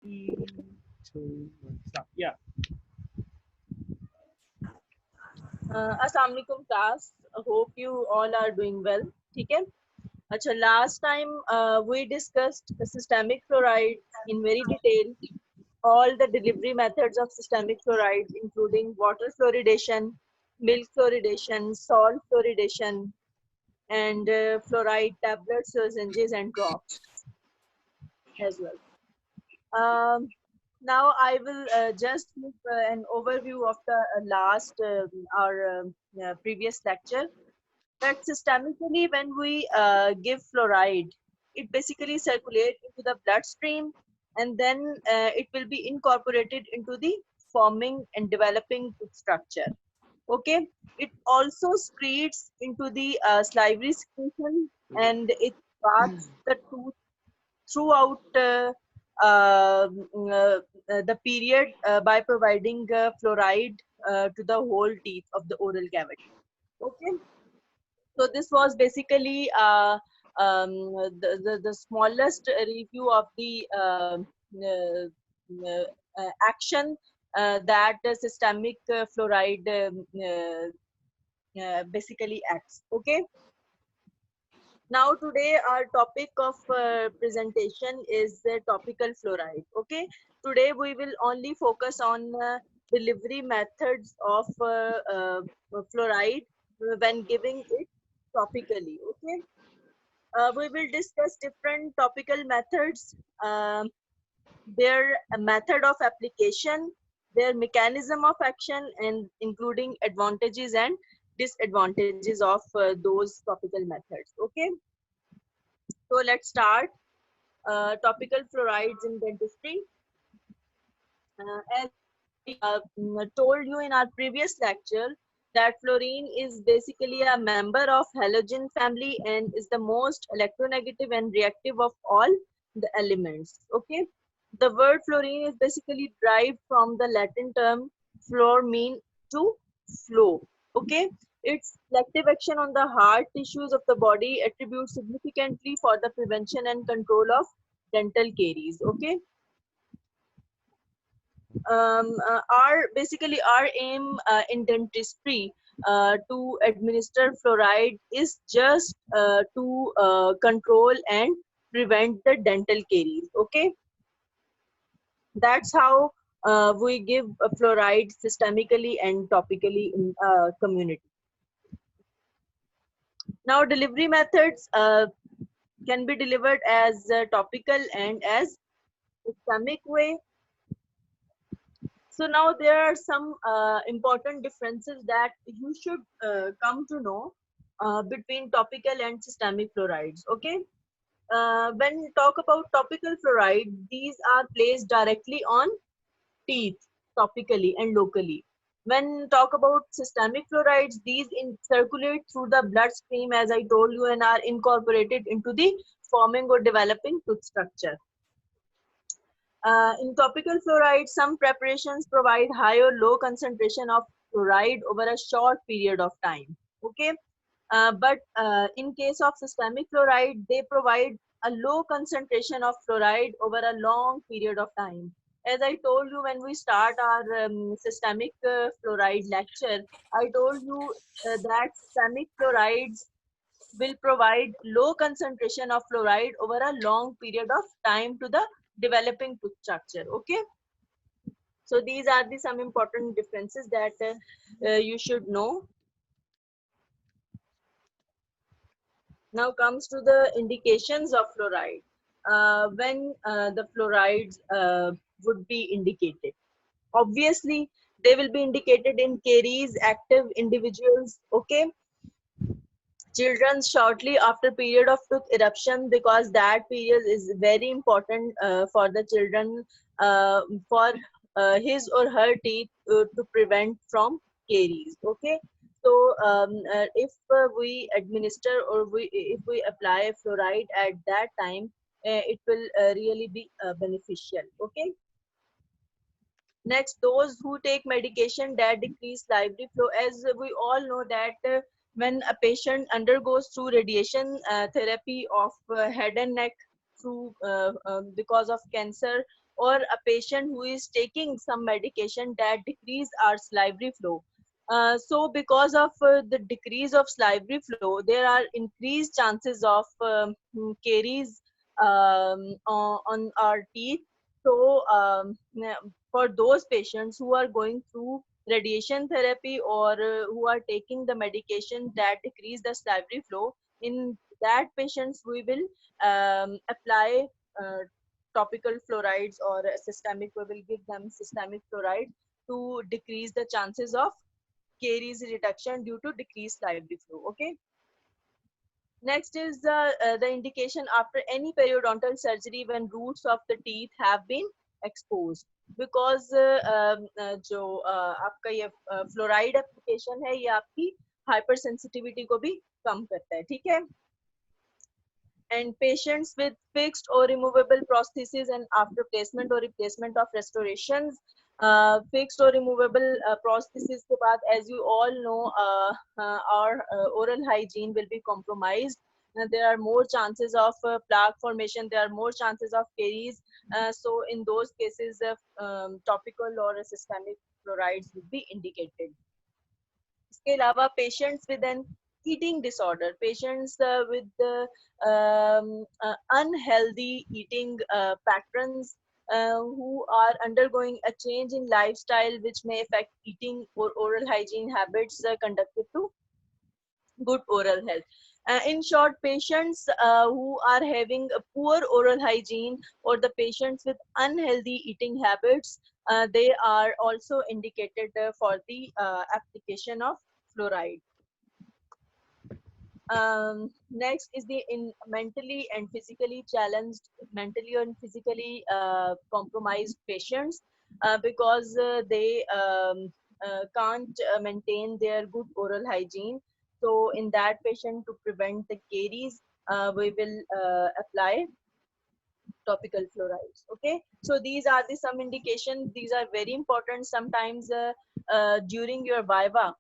Three, two, one, stop. Yeah. अस्सलाम वालेकुम class. Hope you all are doing well. ठीक है. अच्छा, last time we discussed systemic fluoride in very detail. All the delivery methods of systemic fluorides, including water fluoridation, milk fluoridation, salt fluoridation, and fluoride tablets, lozenges, and drops as well. Um, Now I will just give an overview of the last our previous lecture. That systemically, when we give fluoride, it basically circulates into the bloodstream, and then it will be incorporated into the forming and developing tooth structure. Okay, it also secretes into the salivary secretion, and it baths the tooth throughout the period by providing fluoride to the whole teeth of the oral cavity. Okay, so this was basically the smallest review of the action that systemic fluoride basically acts. Okay. Now today our topic of presentation is topical fluoride. Okay, today we will only focus on delivery methods of fluoride when giving it topically. Okay, we will discuss different topical methods, their method of application, their mechanism of action, and including advantages and disadvantages of those topical methods. Okay, so let's start. Topical fluorides in dentistry. As told you in our previous lecture, that fluorine is basically a member of halogen family and is the most electronegative and reactive of all the elements. Okay, the word fluorine is basically derived from the Latin term fluor, mean to flow. Okay, its selective action on the hard tissues of the body attributes significantly for the prevention and control of dental caries. Okay, our basically our aim in dentistry to administer fluoride is just to control and prevent the dental caries. Okay, that's how we give fluoride systemically and topically in community. Now delivery methods can be delivered as topical and as systemic way. So now there are some important differences that you should come to know between topical and systemic fluorides. Okay, when we talk about topical fluoride, these are placed directly on teeth topically and locally. When talk about systemic fluorides, these circulate through the bloodstream, as I told you, and are incorporated into the forming or developing tooth structure. In topical fluoride, some preparations provide high or low concentration of fluoride over a short period of time. Okay, but in case of systemic fluoride, they provide a low concentration of fluoride over a long period of time. As I told you when we start our systemic fluoride lecture, I told you that systemic fluorides will provide low concentration of fluoride over a long period of time to the developing tooth structure. Okay, so these are the some important differences that you should know. Now comes to the indications of fluoride. When the fluorides would be indicated, obviously they will be indicated in caries active individuals. Okay, children shortly after period of tooth eruption, because that period is very important for the children, for his or her teeth to prevent from caries. Okay, so if we administer or if we apply fluoride at that time, it will really be beneficial. Okay, next, those who take medication that decrease lively flow. As we all know that when a patient undergoes through radiation therapy of head and neck through because of cancer or a patient who is taking some medication that decrease our salivary flow. So because of the decrease of salivary flow, there are increased chances of caries on our teeth. So for those patients who are going through radiation therapy or who are taking the medication that decrease the salivary flow, in that patients we will apply topical fluorides or systemic, we will give them systemic fluoride to decrease the chances of caries reduction due to decreased salivary flow. Okay. Next is the indication after any periodontal surgery when roots of the teeth have been exposed, because जो आपका ये fluoride application है, ये आपकी hypersensitivity को भी कम करता है, ठीक है. And patients with fixed or removable prosthesis and after placement or replacement of restorations, fixed or removable prosthesis के बाद, as you all know, our oral hygiene will be compromised. There are more chances of plaque formation, there are more chances of caries. So in those cases, topical or systemic fluorides would be indicated. इसके अलावा patients with an eating disorder, patients with unhealthy eating patterns, who are undergoing a change in lifestyle which may affect eating or oral hygiene habits conducive to good oral health. In short, patients who are having a poor oral hygiene or the patients with unhealthy eating habits, they are also indicated for the application of fluoride. Next is the mentally and physically challenged, mentally and physically compromised patients, because they can't maintain their good oral hygiene. So in that patient, to prevent the caries, we will apply topical fluorides. Okay, so these are the some indications. These are very important. Sometimes during your viva,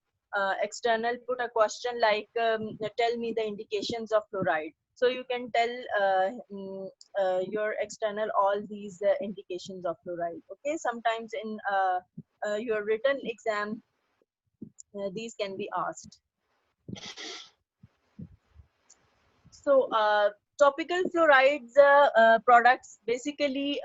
external put a question like tell me the indications of fluoride, so you can tell your external all these indications of fluoride. Okay, sometimes in your written exam these can be asked. So topical fluorides products basically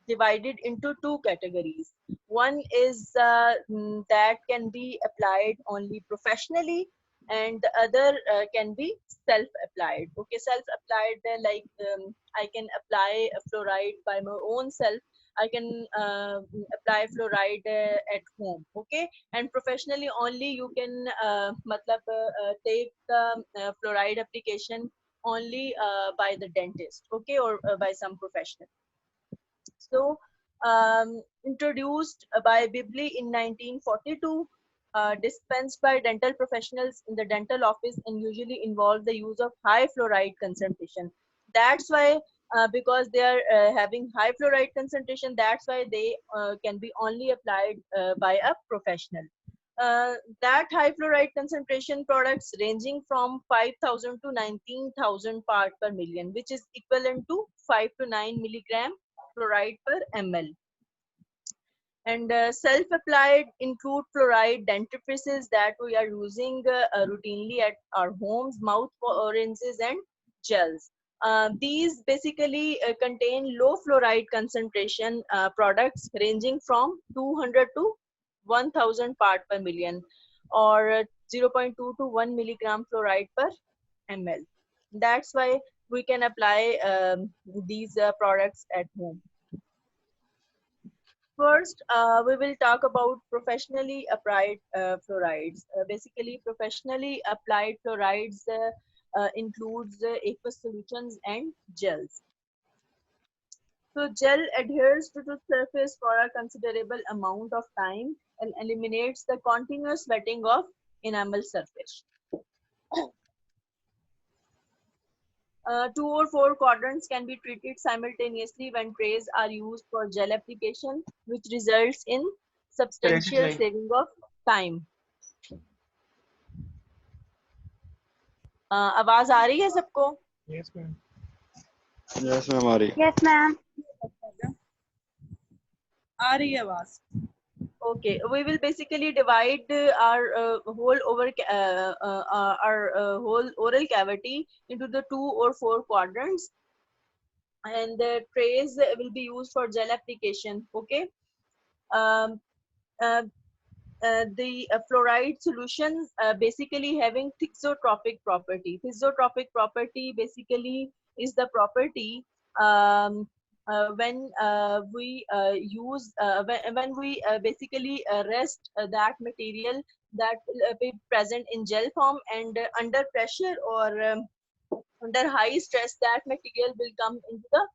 divided into two categories. One is that can be applied only professionally, and the other can be self-applied. Okay, self-applied, like I can apply a fluoride by my own self. I can apply fluoride at home. Okay, and professionally only you can take the fluoride application only by the dentist. Okay, or by some professional. So introduced by Bibli in 1942, dispensed by dental professionals in the dental office, and usually involve the use of high fluoride concentration. That's why because they are having high fluoride concentration, that's why they can be only applied by a professional. That high fluoride concentration products ranging from 5,000 to 19,000 part per million, which is equivalent to 5 to 9 milligram fluoride per ml. And self-applied include fluoride dentifrices that we are using routinely at our homes, mouth rinses and gels. These basically contain low fluoride concentration products ranging from 200 to 1000 part per million, or 0.2 to 1 milligram fluoride per ml. That's why we can apply these products at home. First, we will talk about professionally applied fluorides. Basically, professionally applied fluorides includes aqueous solutions and gels. So gel adheres to the surface for a considerable amount of time and eliminates the continuous wetting of enamel surface. 2 or 4 quadrants can be treated simultaneously when trays are used for gel application, which results in substantial saving of time. आवाज आ रही है सबको? Yes, ma'am. Yes, ma'am. Yes, ma'am. आ रही है आवाज. Okay, we will basically divide our whole oral cavity into the 2 or 4 quadrants, and the trays will be used for gel application. Okay. Um, uh, the fluoride solutions basically having thixotropic property. Thixotropic property basically is the property when we use when we basically rest that material that will be present in gel form, and under pressure or under high stress that material will come into the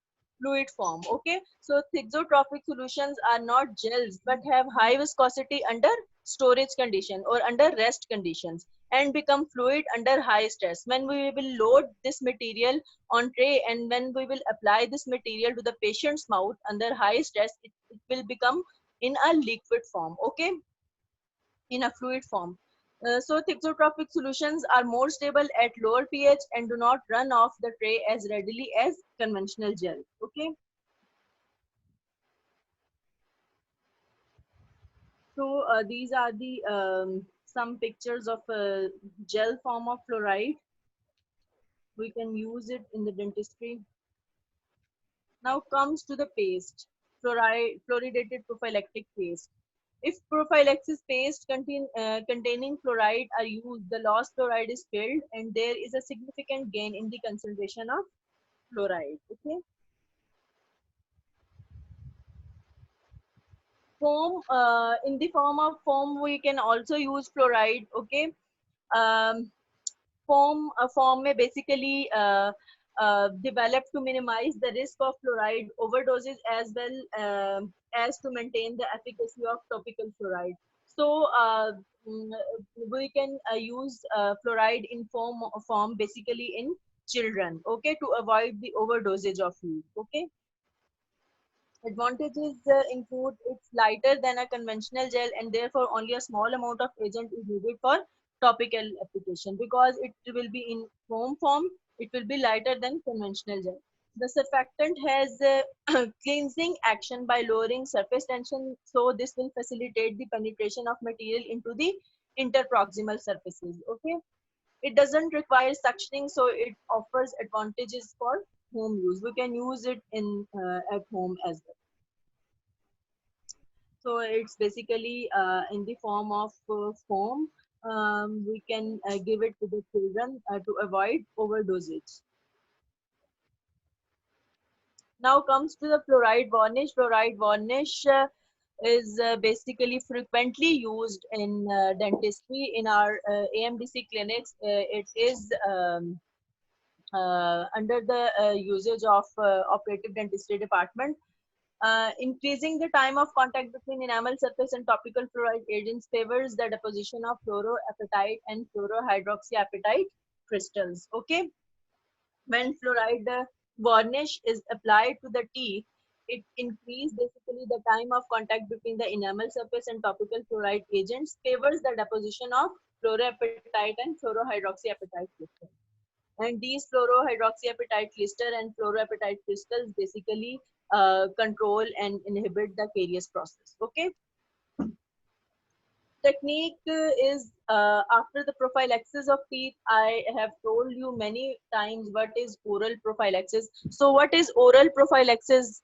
fluid form. Okay, so thixotropic solutions are not gels but have high viscosity under storage condition or under rest conditions, and become fluid under high stress. When we will load this material on tray and when we will apply this material to the patient's mouth under high stress, it will become in a liquid form. Okay, in a fluid form. So thixotropic solutions are more stable at lower pH and do not run off the tray as readily as conventional gel. Okay. So these are the some pictures of gel form of fluoride. We can use it in the dentistry. Now comes to the paste, fluoridated prophylactic paste. If prophylaxis paste containing fluoride are used, the lost fluoride is filled and there is a significant gain in the concentration of fluoride. Okay. Foam, in the form of foam, we can also use fluoride. Okay. Um, form may basically develop to minimize the risk of fluoride overdoses as well as to maintain the efficacy of topical fluoride. So mm, we can use fluoride in form basically in children. Okay, to avoid the overdosage of fluid. Okay. Advantages include it's lighter than a conventional gel and therefore only a small amount of agent is needed for topical application. Because it will be in foam form, it will be lighter than conventional gel. The surfactant has cleansing action by lowering surface tension, so this will facilitate the penetration of material into the interproximal surfaces. Okay, it doesn't require suctioning, so it offers advantages for home use. We can use it in at home as well. So it's basically in the form of foam. We can give it to the children to avoid overdosage. Now comes to the fluoride varnish. Fluoride varnish is basically frequently used in dentistry. In our AMDC clinics, it is under the usage of operative dentistry department. Increasing the time of contact between enamel surface and topical fluoride agents favors the deposition of fluoroapatite and fluorohydroxyapatite crystals. Okay, when fluoride varnish is applied to the teeth, it increases basically the time of contact between the enamel surface and topical fluoride agents, favors the deposition of fluoroapatite and fluorohydroxyapatite crystals. And these fluorohydroxyapatite crystal and fluoroapatite crystals basically control and inhibit the caries process. Okay. Technique is after the prophylaxis of teeth. I have told you many times what is oral prophylaxis. So what is oral prophylaxis?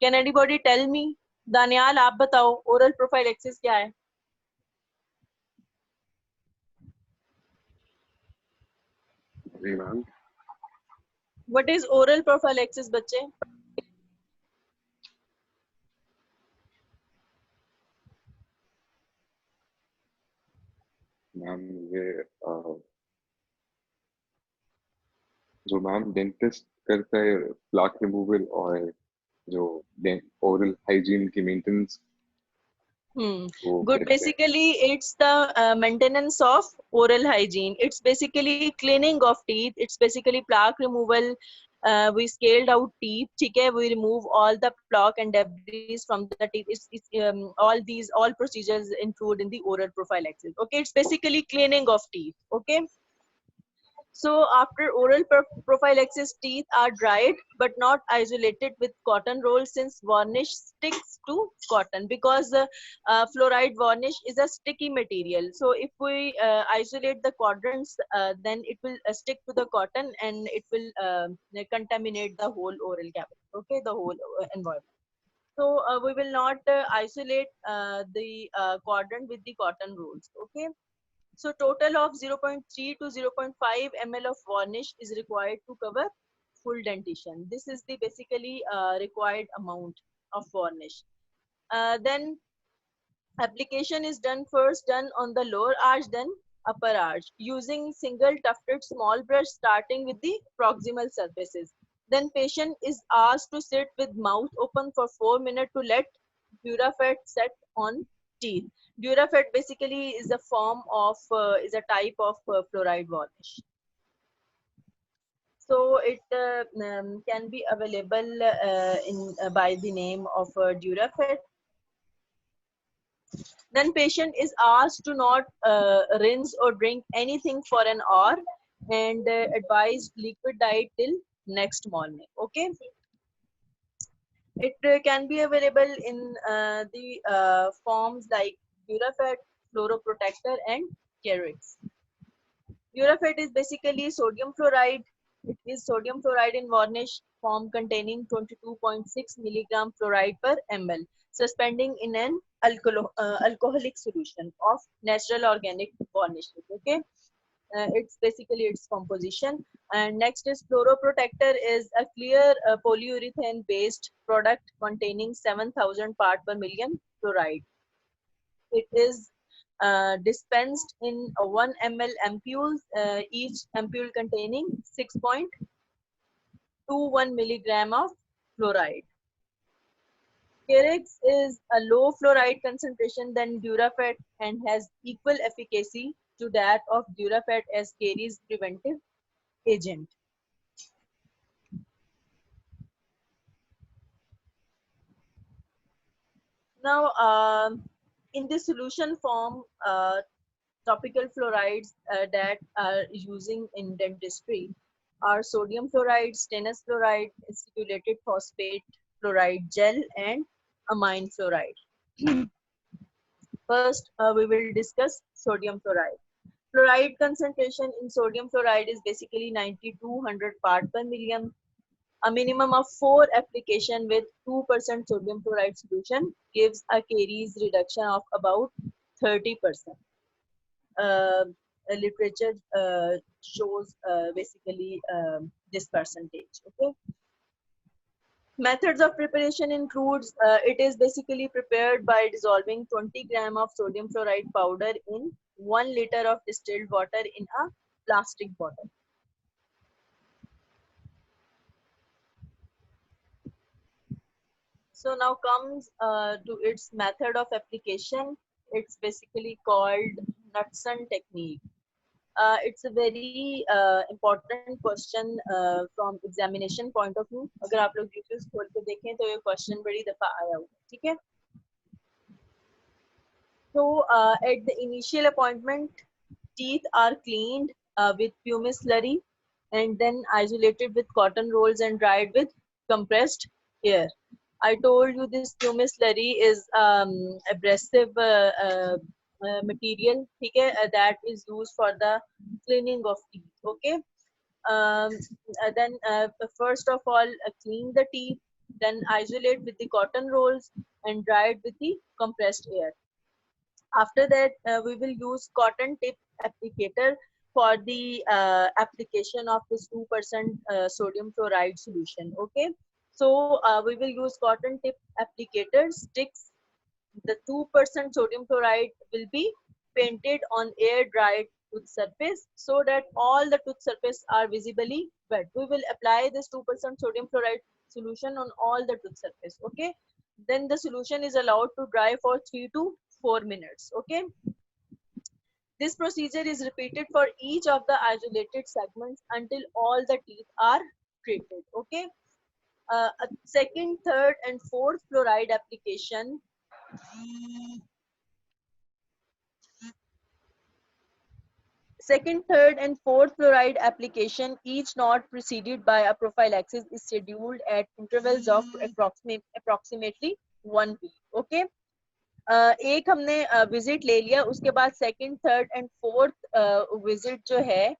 Can anybody tell me? Daniyal आप बताओ oral prophylaxis क्या है? जी ma'am. What is oral prophylaxis बच्चे? Ma'am ये जो ma'am dentist करता है प्लाक रिमूवल और जो ओरल हाइजीन की maintenance. Good. Basically, it's the maintenance of oral hygiene. It's basically cleaning of teeth. It's basically plaque removal. We scaled out teeth. Okay, we remove all the plaque and debris from the teeth. All procedures include in the oral prophylaxis. Okay, it's basically cleaning of teeth. Okay. So after oral prophylaxis, teeth are dried but not isolated with cotton roll, since varnish sticks to cotton, because fluoride varnish is a sticky material. So if we isolate the quadrants, then it will stick to the cotton and it will contaminate the whole oral cavity, okay, the whole environment. So we will not isolate the quadrant with the cotton rolls, okay. So total of 0.3 to 0.5 ml of varnish is required to cover full dentition. This is the basically required amount of varnish. Then application is first done on the lower arch, then upper arch, using single tufted small brush starting with the proximal surfaces. Then patient is asked to sit with mouth open for 4 minutes to let Durafet set on teeth. Durafet basically is a form of, is a type of fluoride varnish. So it can be available by the name of Durafet. Then patient is asked to not rinse or drink anything for an hour, and advised liquid diet till next morning, okay. It can be available in the forms like Durafet, Fluoroprotector, and Carex. Durafet is basically sodium fluoride. It is sodium fluoride in varnish form containing 22.6 milligram fluoride per ml, suspending in an alcoholic solution of natural organic varnish. Okay, it's basically its composition. And next is Fluoroprotector, is a clear polyurethane based product containing 7,000 part per million fluoride. It is dispensed in 1 ml ampules, each ampule containing 6.21 milligram of fluoride. Carex is a low fluoride concentration than Durafet and has equal efficacy to that of Durafet as caries preventive agent. Now, in the solution form, topical fluorides that are using in dentistry are sodium fluoride, stannous fluoride, acidulated phosphate fluoride gel, and amine fluoride. First, we will discuss sodium fluoride. Fluoride concentration in sodium fluoride is basically 90-100 part per million. A minimum of 4 application with 2% sodium fluoride solution gives a caries reduction of about 30%. Literature shows basically this percentage. Okay. Methods of preparation includes, it is basically prepared by dissolving 20 gram of sodium fluoride powder in 1 liter of distilled water in a plastic bottle. So now comes to its method of application. It's basically called Knudsen technique. It's a very important question from examination point of view. अगर आप लोग YouTube खोल के देखें तो ये question बड़ी दफा आया हुआ, ठीक है? So at the initial appointment, teeth are cleaned with pumice slurry and then isolated with cotton rolls and dried with compressed air. I told you this pumice slurry is abrasive material, okay, that is used for the cleaning of teeth. Okay. Then first of all, clean the teeth, then isolate with the cotton rolls and dry it with the compressed air. After that, we will use cotton tip applicator for the application of this 2% sodium fluoride solution. Okay. So we will use cotton tip applicator sticks. The 2% sodium fluoride will be painted on air dried tooth surface so that all the tooth surface are visibly wet. We will apply this 2% sodium fluoride solution on all the tooth surface. Okay. Then the solution is allowed to dry for 3 to 4 minutes. Okay. This procedure is repeated for each of the isolated segments until all the teeth are treated. Okay. A second, third, and fourth fluoride application Second, third, and fourth fluoride application, each not preceded by a prophylaxis, is scheduled at intervals of approximately 1 week. Okay. एक हमने visit ले लिया, उसके बाद second, third and fourth visit जो है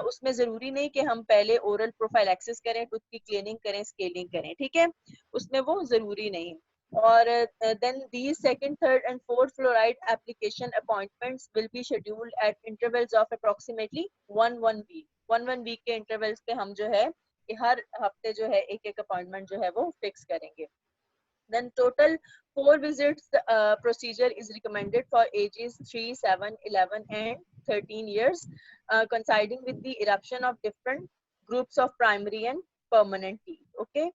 उसमें जरूरी नहीं कि हम पहले ओरल प्रोफाइलैक्सिस करें, टूथ की क्लीनिंग करें, स्केलिंग करें, ठीक है, उसमें वो जरूरी नहीं. और then these second, third and fourth fluoride application appointments will be scheduled at intervals of approximately one week के intervals पे हम जो है हर हफ्ते जो है एक अपॉइंटमेंट जो है वो फिक्स करेंगे. Then total 4 visits procedure is recommended for ages 3, 7, 11 and 13 years, coinciding with the eruption of different groups of primary and permanent teeth. Okay.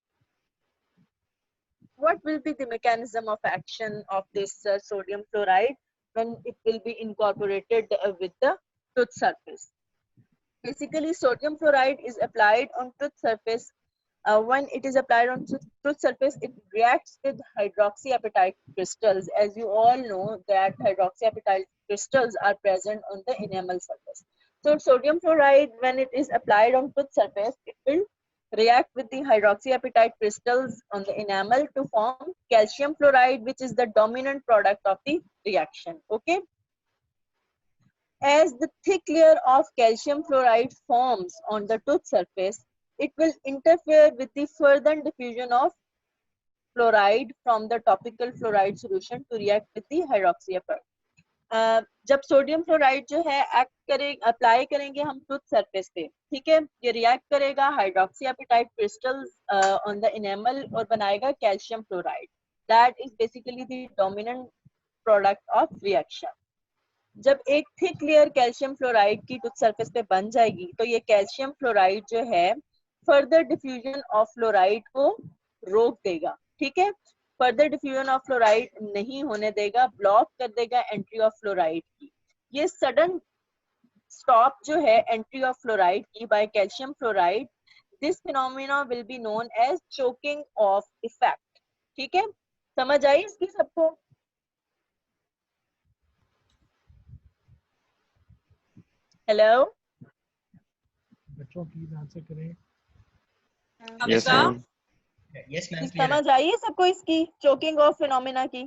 What will be the mechanism of action of this sodium fluoride when it will be incorporated with the tooth surface? Basically, sodium fluoride is applied on tooth surface. When it is applied on tooth surface, it reacts with hydroxyapatite crystals. As you all know that hydroxyapatite crystals are present on the enamel surface. So sodium fluoride, when it is applied on tooth surface, it will react with the hydroxyapatite crystals on the enamel to form calcium fluoride, which is the dominant product of the reaction. Okay. As the thick layer of calcium fluoride forms on the tooth surface, it will interfere with the further diffusion of fluoride from the topical fluoride solution to react with the hydroxyapatite. जब sodium fluoride जो है act करे apply करेंगे हम tooth surface पे, ठीक है, ये रिएक्ट करेगा हाइड्रोक्सीएपेटाइट क्रिस्टल्स ऑन द इनेमल और बनाएगा calcium fluoride. That is basically the dominant product of reaction. जब एक थिक लेयर कैल्शियम फ्लोराइड की टूथ सरफेस पे बन जाएगी तो ये कैल्शियम फ्लोराइड जो है फर्दर डिफ्यूजन ऑफ फ्लोराइड को रोक देगा, ठीक है, फर्दर डिफ्यूजन ऑफ फ्लोराइड नहीं होने देगा, ब्लॉक कर देगा एंट्री ऑफ फ्लोराइड की. ये सडन स्टॉप जो है एंट्री ऑफ फ्लोराइड की by calcium fluoride, this phenomena will be known as choking off effect. ठीक है, समझ आई इसकी सबको? हेलो बच्चों प्लीज आंसर करें. Yes, ma'am. Yes, ma'am. समझ आई है सबको इसकी चोकिंग ऑफ फिनोमेना की?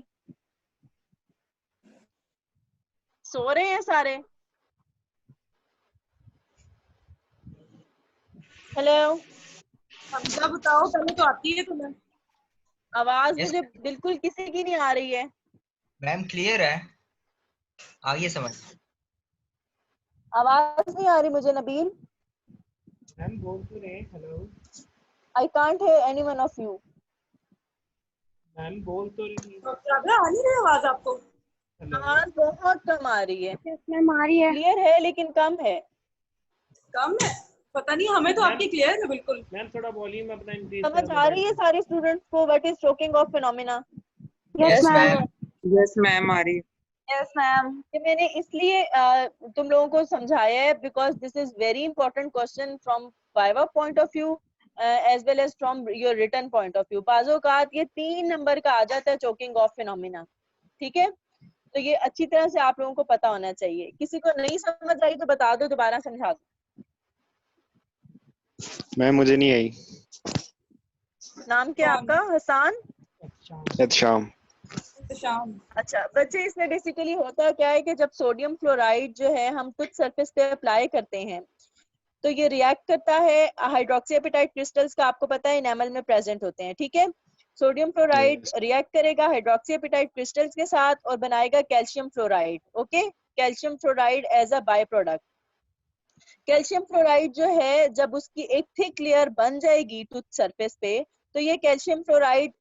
सो रहे हैं सारे? हेलो हमजा बताओ, पहले तो आती है तुम्हें. आवाज Yes. मुझे बिल्कुल किसी की नहीं आ रही है. मैम क्लियर है, आगे समझ. आवाज नहीं आ रही मुझे नबील. मैम बोल तो रहे. Hello I can't hear any one of you. Ma'am बोल तो रही. राधा, आ नहीं रही आवाज आपको? हेलो आवाज बहुत कम आ रही है. मैम आ रही है. क्लियर है लेकिन कम है. कम है, पता नहीं, हमें तो आपकी क्लियर है बिल्कुल. मैम थोड़ा वॉल्यूम अपना इंक्रीज समझ आ रही है सारे स्टूडेंट्स को what is choking of phenomena? Yes ma'am. Yes ma'am आ रही है. Yes ma'am. ये मैंने इसलिए तुम लोगों को समझाया है because this is very important question from viva point of view as well as from your written point of view. बाजों का ये 3 नंबर का आ जाता है चोकिंग ऑफ फिनोमेना. ठीक है, तो ये अच्छी तरह से आप लोगों को पता होना चाहिए. किसी को नहीं समझ आई तो बता दो, दोबारा समझा दो. मैम मुझे नहीं आई. नाम क्या आपका? हसान. शाम. शाम. अच्छा बच्चे, इसमें बेसिकली होता क्या है कि जब सोडियम फ्लोराइड जो है हम टूथ सरफेस पे अप्लाई करते हैं तो ये रिएक्ट करता है हाइड्रोक्सीएपेटाइट क्रिस्टल्स का, आपको पता है इनेमल में प्रेजेंट होते हैं. ठीक है, सोडियम फ्लोराइड रिएक्ट करेगा हाइड्रोक्सीएपेटाइट क्रिस्टल्स के साथ और बनाएगा calcium fluoride. Okay, calcium fluoride as a by product. Calcium fluoride जो है जब उसकी एक थिक लेयर बन जाएगी टूथ सरफेस पे तो ये कैल्शियम फ्लोराइड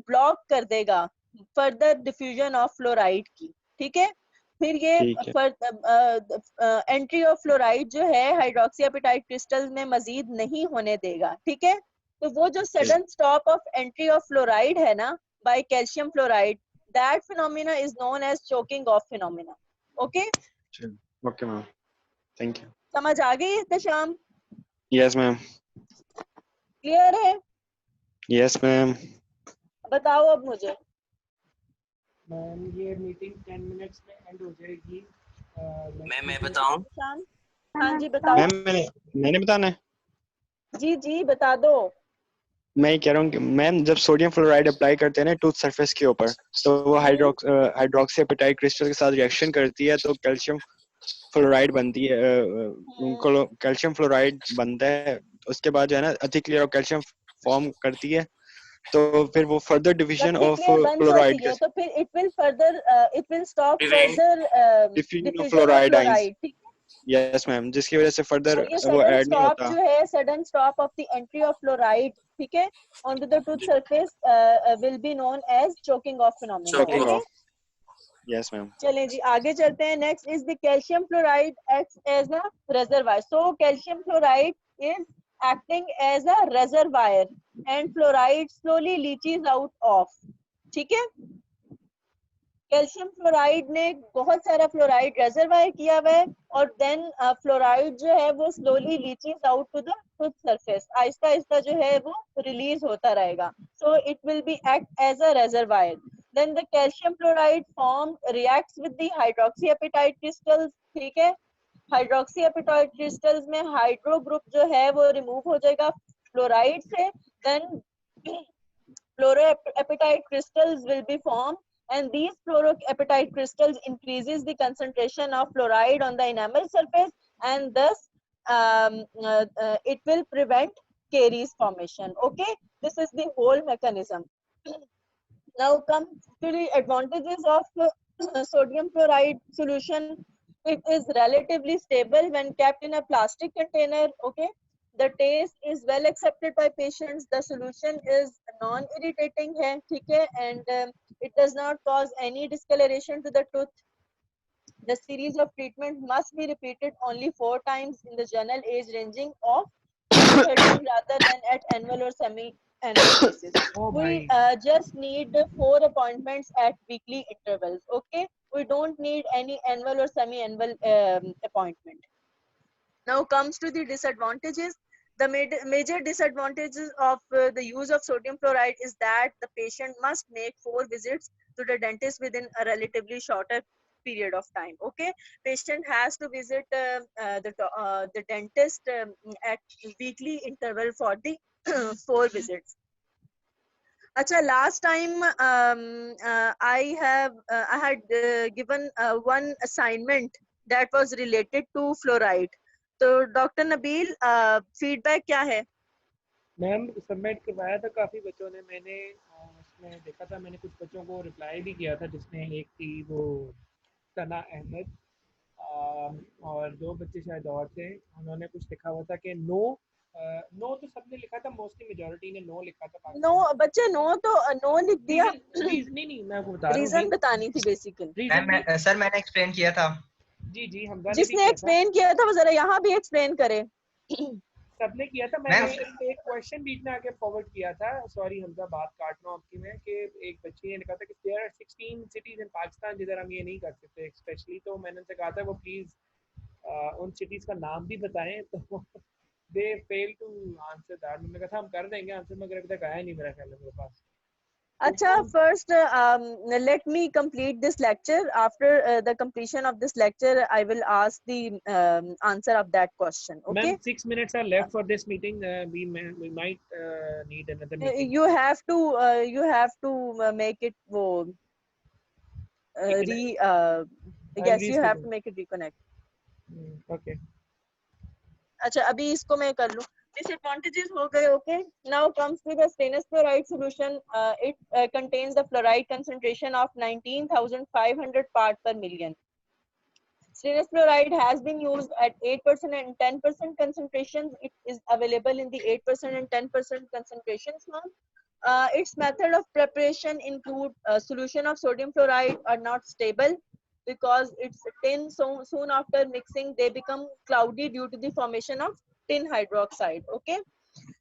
ब्लॉक कर देगा फर्दर डिफ्यूजन ऑफ फ्लोराइड की. ठीक है, फिर ये एंट्री ऑफ फ्लोराइड जो है हाइड्रोक्सीएपेटाइट क्रिस्टल्स में मजीद नहीं होने देगा. ठीक है, तो वो जो sudden stop of entry of fluoride है ना by calcium fluoride, that phenomena is known as choking of phenomena. Okay okay ma'am, thank you. समझ आ गई इhtisham? Yes ma'am. क्लियर है? Yes ma'am. बताओ अब मुझे. मैम ये मीटिंग 10 मिनट्स में एंड हो जाएगी. मैं बताऊं? शान हाँ जी बताओ। मैम मैंने बताना है। जी जी बता दो। मैं ये कह रहा हूँ कि मैम जब सोडियम फ्लोराइड अप्लाई करते हैं ना टूथ सरफेस के ऊपर, तो वो हाइड्रोक्सी एपेटाइट क्रिस्टल के साथ रिएक्शन करती है, तो कैल्शियम फ्लोराइड बनती है। उनको कैल्शियम फ्लोराइड बनता है, उसके बाद जो है ना अधिक लेयर ऑफ कैल्शियम फॉर्म करती है, तो फिर वो फर्दर जब डिवीजन थिक ऑफ लेयर बन क्लोराइड जाती है के तो फिर it will stop further diffusion of diffusion of fluoride ions. Fluoride, ठीक है। यस मैम, जिसकी वजह से फर्दर और ये वो सडन ऐड नहीं स्टॉप होता। जो है, sudden stop of the entry of fluoride, ठीक है, onto the tooth surface will be known as choking off phenomena. Choking Okay. Of. Yes ma'am. चलें जी आगे चलते हैं. Next is the calcium fluoride acts as a reservoir. So calcium fluoride is acting as a reservoir and fluoride slowly leaches out of. ठीक है. Calcium fluoride ने बहुत सारा fluoride reservoir किया हुआ है और देन फ्लोराइड जो है वो slowly leaches out to the tooth surface. आहिस्ता आहिस्ता जो है वो रिलीज होता रहेगा. So it will be act as a reservoir. Then the calcium fluoride form reacts with the hydroxyapatite crystals. ठीक है. हाइड्रोक्सी एपेटाइट क्रिस्टल्स में हाइड्रो ग्रुप जो है वो रिमूव हो जाएगा फ्लोराइड से. Then fluoroapatite crystals will be formed, and these fluoroapatite crystals increases the concentration of fluoride on the enamel surface, and thus it will prevent caries formation. Okay, this is the whole mechanism. Now come to the advantages of sodium fluoride solution. It is relatively stable when kept in a plastic container. Okay, the taste is well accepted by patients. The solution is non-irritating है, ठीक है, and it does not cause any discoloration to the tooth. The series of treatment must be repeated only 4 times in the general age ranging of 13 rather than at annual or semi-annual basis. Oh We my. just need 4 appointments at weekly intervals. Okay, we don't need any annual or semi-annual appointment. Now comes to the disadvantages. The major disadvantages of the use of sodium fluoride is that the patient must make 4 visits to the dentist within a relatively shorter period of time. Okay, patient has to visit the dentist at weekly interval for the 4 visits. Acha, last time I had given one assignment that was related to fluoride. तो doctor Nabeel feedback क्या है? Ma'am submit करवाया था काफ़ी बच्चों ने. मैंने उसमें देखा था, मैंने कुछ बच्चों को रिप्लाई भी किया था, जिसमें एक थी वो सना अहमद और 2 बच्चे शायद और थे. उन्होंने कुछ लिखा हुआ था कि नो. नो तो सबने लिखा था, मोस्टली मेजॉरिटी ने नो लिखा था. नो बच्चे नो तो नो लिख दिया. नहीं मैं आपको बता रहा हूँ रीजन बतानी थी बेसिकली. रीजन सर मैंने एक्सप्लेन किया था. जी हमजा ने भी जिसने किया था. एक्सप्लेन किया था वो जरा यहाँ भी एक्सप्लेन करे. सबने किया था. मैम मैंने एक क्वेश्चन बीच में आके फॉरवर्ड किया था. सॉरी हमजा, बात काट रहा हूँ आपकी मैं, कि एक बच्ची ने लिखा था कि there are 16 cities in Pakistan जिधर हम ये नहीं कर सकते स्पेशली. तो मैंने उनसे कहा था वो प्लीज उन सिटीज का नाम भी बताएं. तो दे फेल टू आंसर दैट. मैंने कहा था हम कर देंगे आंसर, मगर अभी तक आया नहीं मेरा ख्याल है मेरे पास. अच्छा, first let me complete this lecture. After the completion of this lecture, I will ask the answer of that question. Okay. Ma'am, 6 minutes are left for this meeting. We might need another meeting. You have to make it वो yes, you have to make it reconnect. Okay. अच्छा, अभी इसको मैं कर लूँ. Disadvantages हो गए. Okay, now comes to the stainless fluoride solution. It contains the fluoride concentration of 19,500 part per million. Stainless fluoride has been used at 8% and 10% concentrations. It is available in the 8% and 10% concentrations now. Its method of preparation include solution of sodium fluoride are not stable because it's tin. So soon after mixing, they become cloudy due to the formation of tin hydroxide. Okay.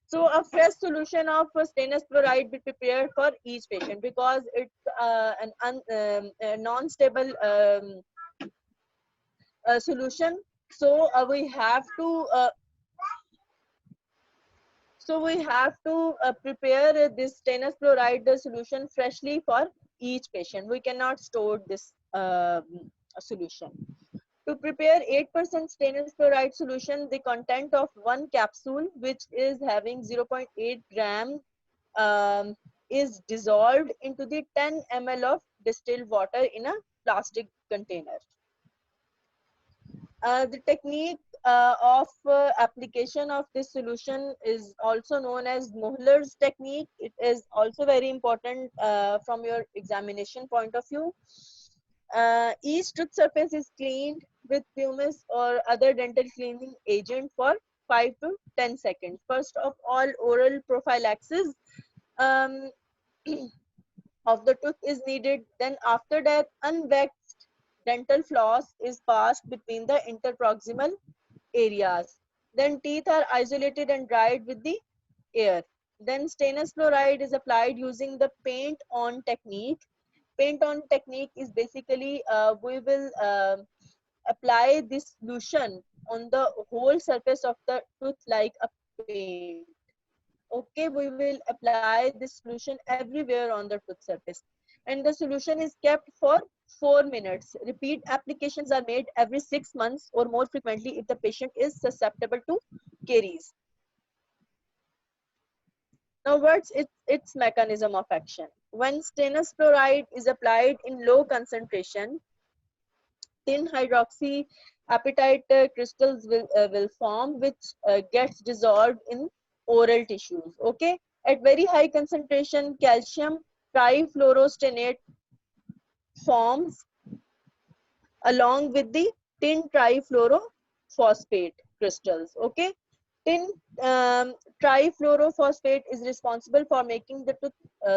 So a fresh solution of stainless fluoride be prepared for each patient because it's a non-stable solution. So we have to prepare this stainless fluoride solution freshly for each patient. We cannot store this solution. To prepare 8% stainless fluoride solution, the content of one capsule, which is having 0.8 gram, is dissolved into the 10 ml of distilled water in a plastic container. The technique of application of this solution is also known as Mohler's technique. It is also very important from your examination point of view. Each tooth surface is cleaned with pumice or other dental cleaning agent for 5 to 10 seconds. First of all, oral prophylaxis um, of the tooth is needed. Then after that, unwaxed dental floss is passed between the interproximal areas. Then teeth are isolated and dried with the air. Then stainless fluoride is applied using the paint on technique. Paint on technique is basically we will apply this solution on the whole surface of the tooth like a paint. Okay, we will apply this solution everywhere on the tooth surface, and the solution is kept for 4 minutes. Repeat applications are made every 6 months or more frequently if the patient is susceptible to caries. Now, what's its mechanism of action? When stainless fluoride is applied in low concentration, tin hydroxyapatite crystals will form, which gets dissolved in oral tissues. Okay, at very high concentration, calcium trifluorostenate forms along with the tin trifluorophosphate crystals. Okay, tin trifluorophosphate is responsible for making the tooth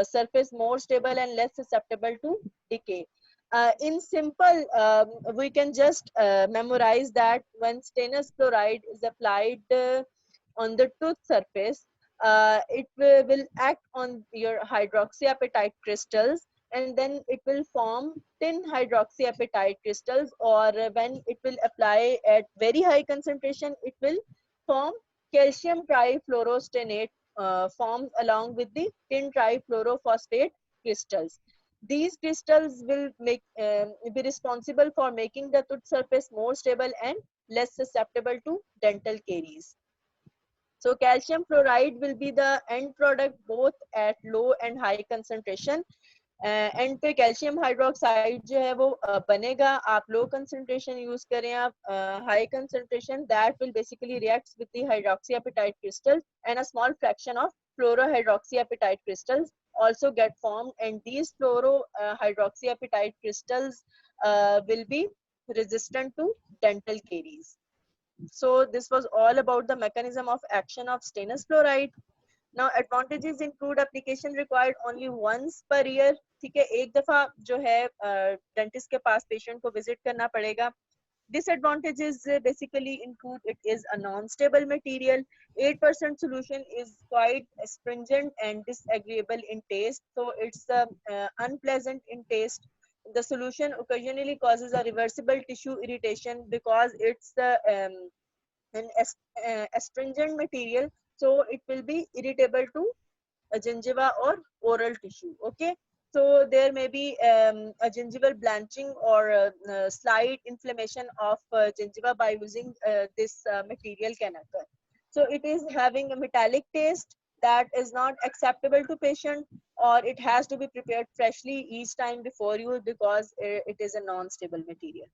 surface more stable and less susceptible to decay. In simple, we can just memorize that when stainless fluoride is applied on the tooth surface, it will act on your hydroxyapatite crystals, and then it will form tin hydroxyapatite crystals, or when it will apply at very high concentration, it will form calcium trifluorostenate forms along with the tin trifluorophosphate crystals. These crystals will be responsible for making the tooth surface more stable and less susceptible to dental caries. So calcium fluoride will be the end product both at low and high concentration. And पे calcium hydroxide जो है वो बनेगा. आप low concentration use करें, आप high concentration, that will basically reacts with the hydroxyapatite crystal, and a small fraction of fluorohydroxyapatite crystals also get formed, and these fluorohydroxyapatite crystals will be resistant to dental caries. So this was all about the mechanism of action of stainless fluoride. Now advantages include application required only once per year. ठीक है, एक दफा जो है dentist के पास patient को visit करना पड़ेगा. Disadvantages basically include it is a non-stable material. 8% solution is quite astringent and disagreeable in taste, so it's unpleasant in taste. The solution occasionally causes a reversible tissue irritation because it's an astringent material, so it will be irritable to a gingiva or oral tissue. Okay, so there may be a gingival blanching or slight inflammation of gingiva by using this material can occur. So it is having a metallic taste that is not acceptable to patient, or it has to be prepared freshly each time before use because it is a non-stable material.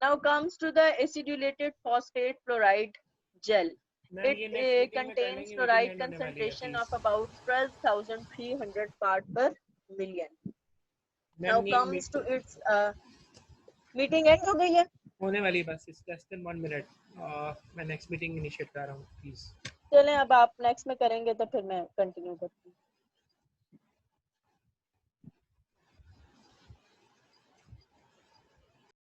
Now comes to the acidulated phosphate fluoride gel. It contains fluoride concentration of about 12,300 parts per million. Now comes to its meeting end हो गई है? होने वाली बस, it's less than 1 minute. मैं next meeting initiate कर रहा हूँ, please. चलें, अब आप next में करेंगे तो फिर मैं continue करती हूँ.